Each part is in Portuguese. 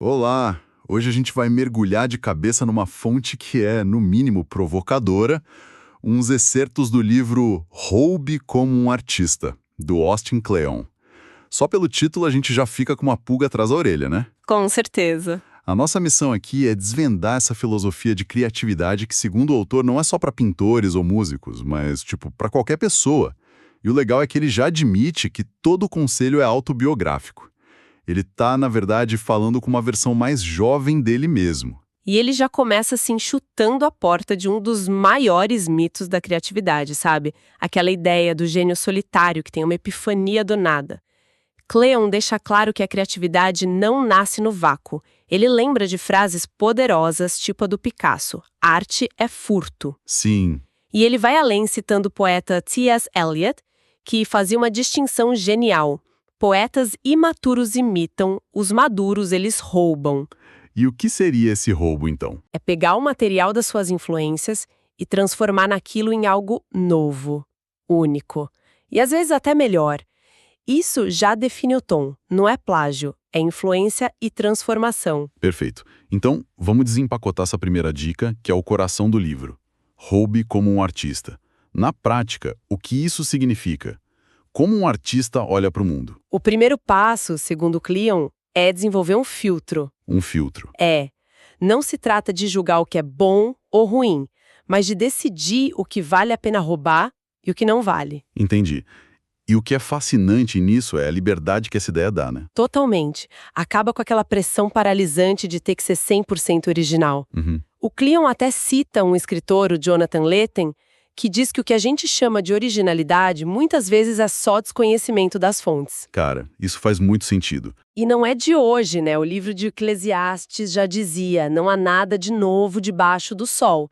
Olá! Hoje a gente vai mergulhar de cabeça numa fonte que é, no mínimo, provocadora, uns excertos do livro Roube como um Artista, do Austin Kleon. Só pelo título a gente já fica com uma pulga atrás da orelha, né? Com certeza. A nossa missão aqui é desvendar essa filosofia de criatividade que, segundo o autor, não é só para pintores ou músicos, mas, para qualquer pessoa. E o legal é que ele já admite que todo o conselho é autobiográfico. Ele tá, na verdade, falando com uma versão mais jovem dele mesmo. E ele já começa assim chutando a porta de um dos maiores mitos da criatividade, sabe? Aquela ideia do gênio solitário que tem uma epifania do nada. Kleon deixa claro que a criatividade não nasce no vácuo. Ele lembra de frases poderosas, tipo a do Picasso: arte é furto. Sim. E ele vai além citando o poeta T.S. Eliot, que fazia uma distinção genial. Poetas imaturos imitam, os maduros eles roubam. E o que seria esse roubo, então? É pegar o material das suas influências e transformar naquilo em algo novo, único. E às vezes até melhor. Isso já define o tom, não é plágio, é influência e transformação. Perfeito. Então, vamos desempacotar essa primeira dica, que é o coração do livro. Roube como um artista. Na prática, o que isso significa? Como um artista olha para o mundo? O primeiro passo, segundo Kleon, é desenvolver um filtro. Um filtro. Não se trata de julgar o que é bom ou ruim, mas de decidir o que vale a pena roubar e o que não vale. Entendi. E o que é fascinante nisso é a liberdade que essa ideia dá, né? Totalmente. Acaba com aquela pressão paralisante de ter que ser 100% original. Uhum. O Kleon até cita um escritor, o Jonathan Lethem, que diz que o que a gente chama de originalidade muitas vezes é só desconhecimento das fontes. Cara, isso faz muito sentido. E não é de hoje, né? O livro de Eclesiastes já dizia: não há nada de novo debaixo do sol.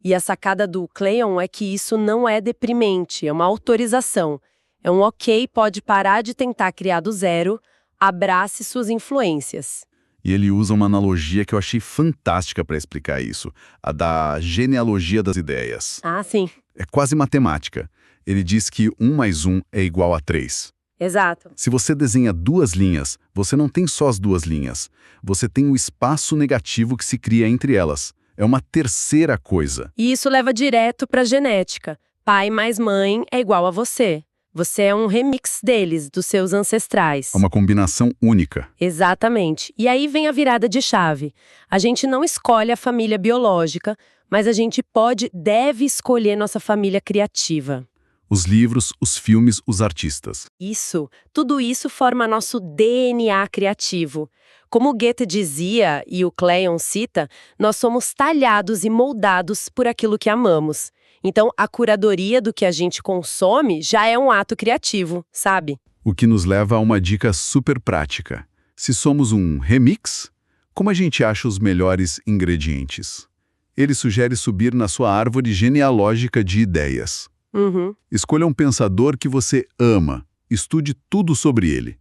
E a sacada do Kleon é que isso não é deprimente, é uma autorização. É um ok, pode parar de tentar criar do zero, abrace suas influências. E ele usa uma analogia que eu achei fantástica para explicar isso, a da genealogia das ideias. Ah, sim. É quase matemática. Ele diz que 1 mais 1 é igual a 3. Exato. Se você desenha duas linhas, você não tem só as duas linhas. Você tem o espaço negativo que se cria entre elas. É uma terceira coisa. E isso leva direto para a genética. Pai mais mãe é igual a você. Você é um remix deles, dos seus ancestrais. É uma combinação única. Exatamente. E aí vem a virada de chave. A gente não escolhe a família biológica, mas a gente deve escolher nossa família criativa. Os livros, os filmes, os artistas. Tudo isso forma nosso DNA criativo. Como Goethe dizia, e o Kleon cita, nós somos talhados e moldados por aquilo que amamos. Então, a curadoria do que a gente consome já é um ato criativo, sabe? O que nos leva a uma dica super prática. Se somos um remix, como a gente acha os melhores ingredientes? Ele sugere subir na sua árvore genealógica de ideias. Escolha um pensador que você ama, estude tudo sobre ele.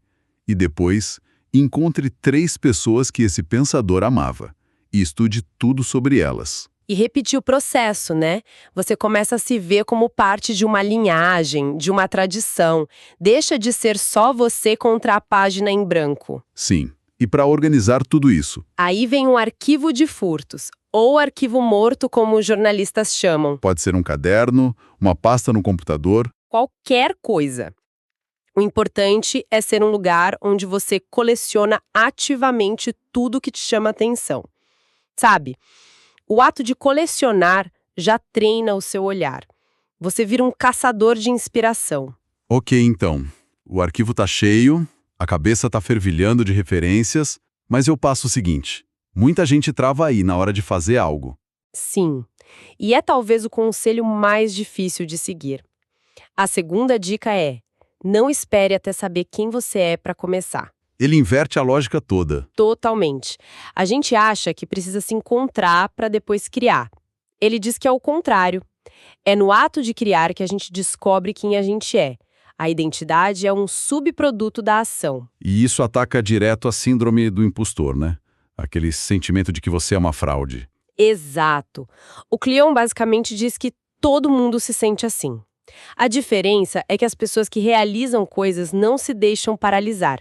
E depois, encontre 3 pessoas que esse pensador amava e estude tudo sobre elas. E repetir o processo, né? Você começa a se ver como parte de uma linhagem, de uma tradição. Deixa de ser só você contra a página em branco. Sim. E para organizar tudo isso? Aí vem um arquivo de furtos, ou arquivo morto, como os jornalistas chamam. Pode ser um caderno, uma pasta no computador. Qualquer coisa. O importante é ser um lugar onde você coleciona ativamente tudo que te chama atenção. Sabe? O ato de colecionar já treina o seu olhar. Você vira um caçador de inspiração. Ok, então. O arquivo tá cheio, a cabeça tá fervilhando de referências, mas eu passo o seguinte. Muita gente trava aí na hora de fazer algo. Sim. E é talvez o conselho mais difícil de seguir. A segunda dica é: não espere até saber quem você é para começar. Ele inverte a lógica toda. Totalmente. A gente acha que precisa se encontrar para depois criar. Ele diz que é o contrário. É no ato de criar que a gente descobre quem a gente é. A identidade é um subproduto da ação. E isso ataca direto a síndrome do impostor, né? Aquele sentimento de que você é uma fraude. Exato. O Kleon basicamente diz que todo mundo se sente assim. A diferença é que as pessoas que realizam coisas não se deixam paralisar.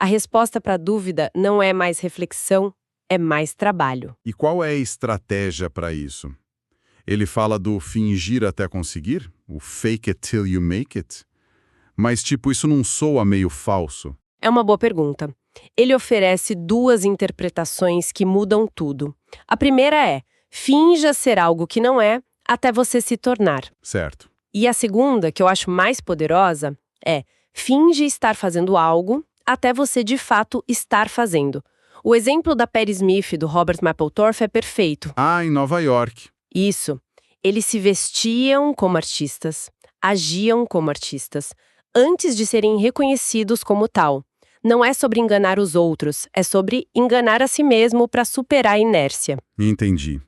A resposta para a dúvida não é mais reflexão, é mais trabalho. E qual é a estratégia para isso? Ele fala do fingir até conseguir? O fake it till you make it? Mas, tipo, isso não soa meio falso? É uma boa pergunta. Ele oferece duas interpretações que mudam tudo. A primeira é: finja ser algo que não é, até você se tornar. Certo. E a segunda, que eu acho mais poderosa, é: finge estar fazendo algo, até você de fato estar fazendo. O exemplo da Patti Smith e do Robert Mapplethorpe é perfeito. Ah, em Nova York. Isso. Eles se vestiam como artistas, agiam como artistas, antes de serem reconhecidos como tal. Não é sobre enganar os outros, é sobre enganar a si mesmo para superar a inércia. Entendi.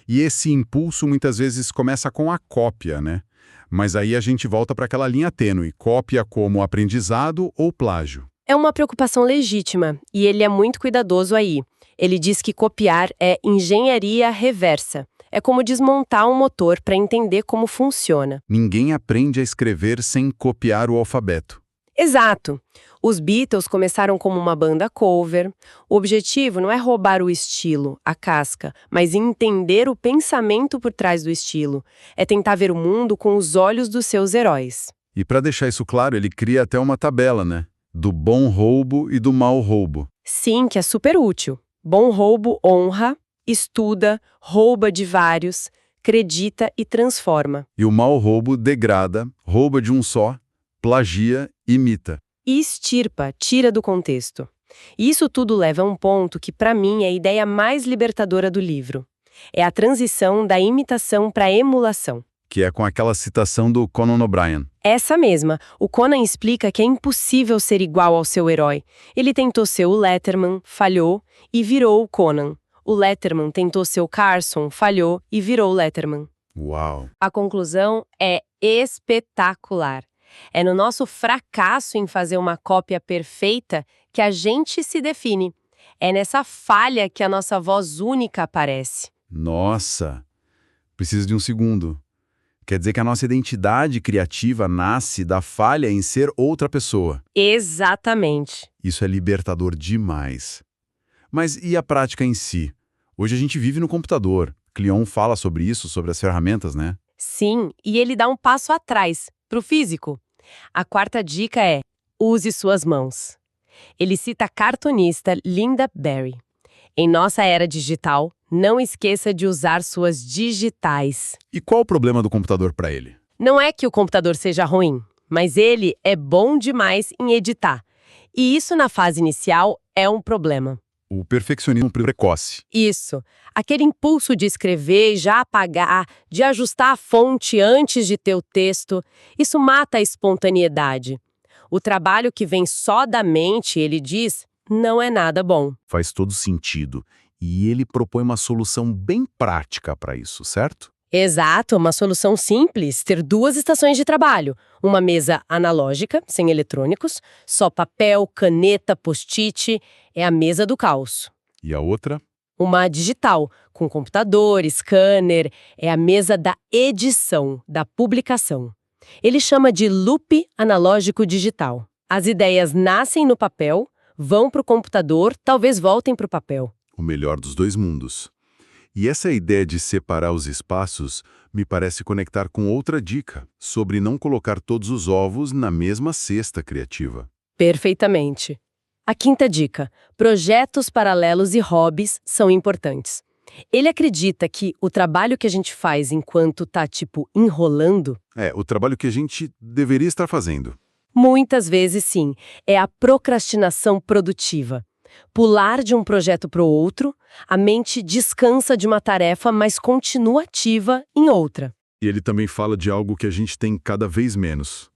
E esse impulso muitas vezes começa com a cópia, né? Mas aí a gente volta para aquela linha tênue, cópia como aprendizado ou plágio. É uma preocupação legítima, e ele é muito cuidadoso aí. Ele diz que copiar é engenharia reversa. É como desmontar um motor para entender como funciona. Ninguém aprende a escrever sem copiar o alfabeto. Exato. Os Beatles começaram como uma banda cover. O objetivo não é roubar o estilo, a casca, mas entender o pensamento por trás do estilo. É tentar ver o mundo com os olhos dos seus heróis. E para deixar isso claro, ele cria até uma tabela, né? Do bom roubo e do mau roubo. Sim, que é super útil. Bom roubo honra, estuda, rouba de vários, acredita e transforma. E o mau roubo degrada, rouba de um só, plagia, imita. E extirpa, tira do contexto. E isso tudo leva a um ponto que, para mim, é a ideia mais libertadora do livro. É a transição da imitação para a emulação. Que é com aquela citação do Conan O'Brien. Essa mesma. O Conan explica que é impossível ser igual ao seu herói. Ele tentou ser o Letterman, falhou, e virou o Conan. O Letterman tentou ser o Carson, falhou, e virou o Letterman. Uau! A conclusão é espetacular. É no nosso fracasso em fazer uma cópia perfeita que a gente se define. É nessa falha que a nossa voz única aparece. Nossa! Preciso de um segundo. Quer dizer que a nossa identidade criativa nasce da falha em ser outra pessoa. Exatamente. Isso é libertador demais. Mas e a prática em si? Hoje a gente vive no computador. Cleon fala sobre isso, sobre as ferramentas, né? Sim, e ele dá um passo atrás, para o físico. A quarta dica é: use suas mãos. Ele cita a cartunista Lynda Barry. Em nossa era digital, não esqueça de usar suas digitais. E qual o problema do computador para ele? Não é que o computador seja ruim, mas ele é bom demais em editar. E isso na fase inicial é um problema. O perfeccionismo precoce. Isso. Aquele impulso de escrever e já apagar, de ajustar a fonte antes de ter o texto, isso mata a espontaneidade. O trabalho que vem só da mente, ele diz, não é nada bom. Faz todo sentido. E ele propõe uma solução bem prática para isso, certo? Exato, uma solução simples, ter duas estações de trabalho. Uma mesa analógica, sem eletrônicos, só papel, caneta, post-it, é a mesa do caos. E a outra? Uma digital, com computador, scanner, é a mesa da edição, da publicação. Ele chama de loop analógico digital. As ideias nascem no papel, vão para o computador, talvez voltem para o papel. O melhor dos dois mundos. E essa ideia de separar os espaços me parece conectar com outra dica, sobre não colocar todos os ovos na mesma cesta criativa. Perfeitamente. A quinta dica: projetos paralelos e hobbies são importantes. Ele acredita que o trabalho que a gente faz enquanto tá, enrolando, O trabalho que a gente deveria estar fazendo. muitas vezes sim, é a procrastinação produtiva. Pular de um projeto para o outro, a mente descansa de uma tarefa, mas continua ativa em outra. E ele também fala de algo que a gente tem cada vez menos: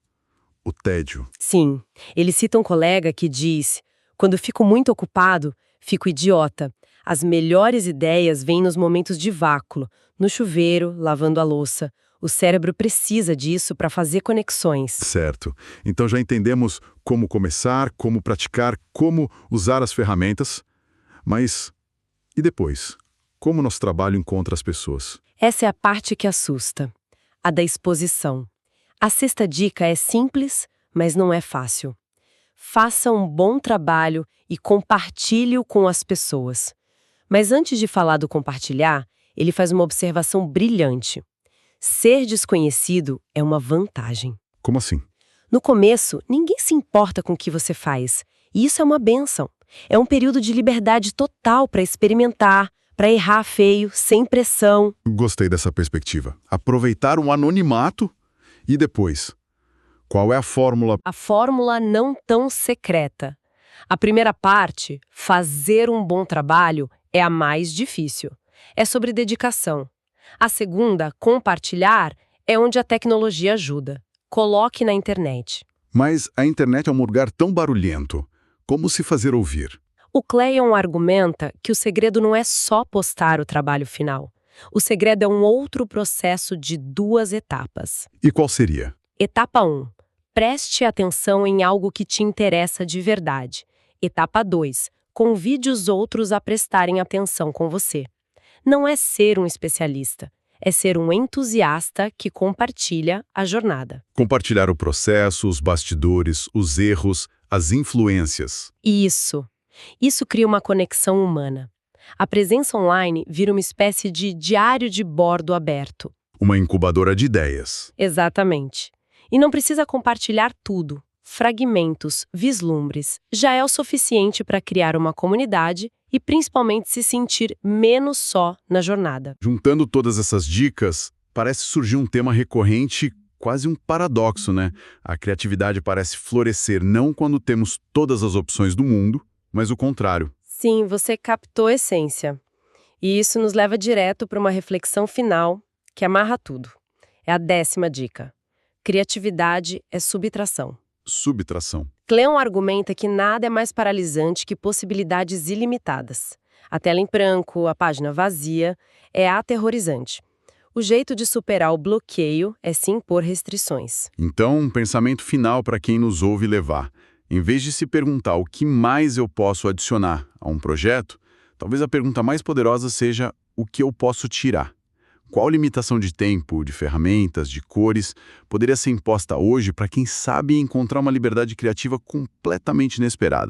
o tédio. Sim, ele cita um colega que diz: quando fico muito ocupado, fico idiota. As melhores ideias vêm nos momentos de vácuo, no chuveiro, lavando a louça. O cérebro precisa disso para fazer conexões. Certo. Então já entendemos como começar, como praticar, como usar as ferramentas. Mas e depois? Como nosso trabalho encontra as pessoas? Essa é a parte que assusta, a da exposição. A sexta dica é simples, mas não é fácil. faça um bom trabalho e compartilhe-o com as pessoas. Mas antes de falar do compartilhar, ele faz uma observação brilhante. Ser desconhecido é uma vantagem. Como assim? No começo, ninguém se importa com o que você faz. E isso é uma bênção. É um período de liberdade total para experimentar, para errar feio, sem pressão. Gostei dessa perspectiva. Aproveitar um anonimato e depois. Qual é a fórmula? A fórmula não tão secreta. A primeira parte, fazer um bom trabalho, é a mais difícil. É sobre dedicação. A segunda, compartilhar, é onde a tecnologia ajuda. Coloque na internet. Mas a internet é um lugar tão barulhento. Como se fazer ouvir? O Cleon argumenta que o segredo não é só postar o trabalho final. O segredo é um outro processo de 2 etapas. E qual seria? Etapa 1. Preste atenção em algo que te interessa de verdade. Etapa 2. Convide os outros a prestarem atenção com você. Não é ser um especialista, é ser um entusiasta que compartilha a jornada. Compartilhar o processo, os bastidores, os erros, as influências. Isso cria uma conexão humana. A presença online vira uma espécie de diário de bordo aberto. Uma incubadora de ideias. Exatamente. E não precisa compartilhar tudo. Fragmentos, vislumbres, já é o suficiente para criar uma comunidade e principalmente se sentir menos só na jornada. Juntando todas essas dicas, parece surgir um tema recorrente, quase um paradoxo, né? A criatividade parece florescer não quando temos todas as opções do mundo, mas o contrário. Sim, você captou a essência. E isso nos leva direto para uma reflexão final que amarra tudo. É a 10ª dica. Criatividade é subtração. Subtração. Cleon argumenta que nada é mais paralisante que possibilidades ilimitadas. A tela em branco, a página vazia, é aterrorizante. O jeito de superar o bloqueio é se impor restrições. Então, um pensamento final para quem nos ouve levar. Em vez de se perguntar o que mais eu posso adicionar a um projeto, talvez a pergunta mais poderosa seja o que eu posso tirar. Qual limitação de tempo, de ferramentas, de cores poderia ser imposta hoje para quem sabe encontrar uma liberdade criativa completamente inesperada?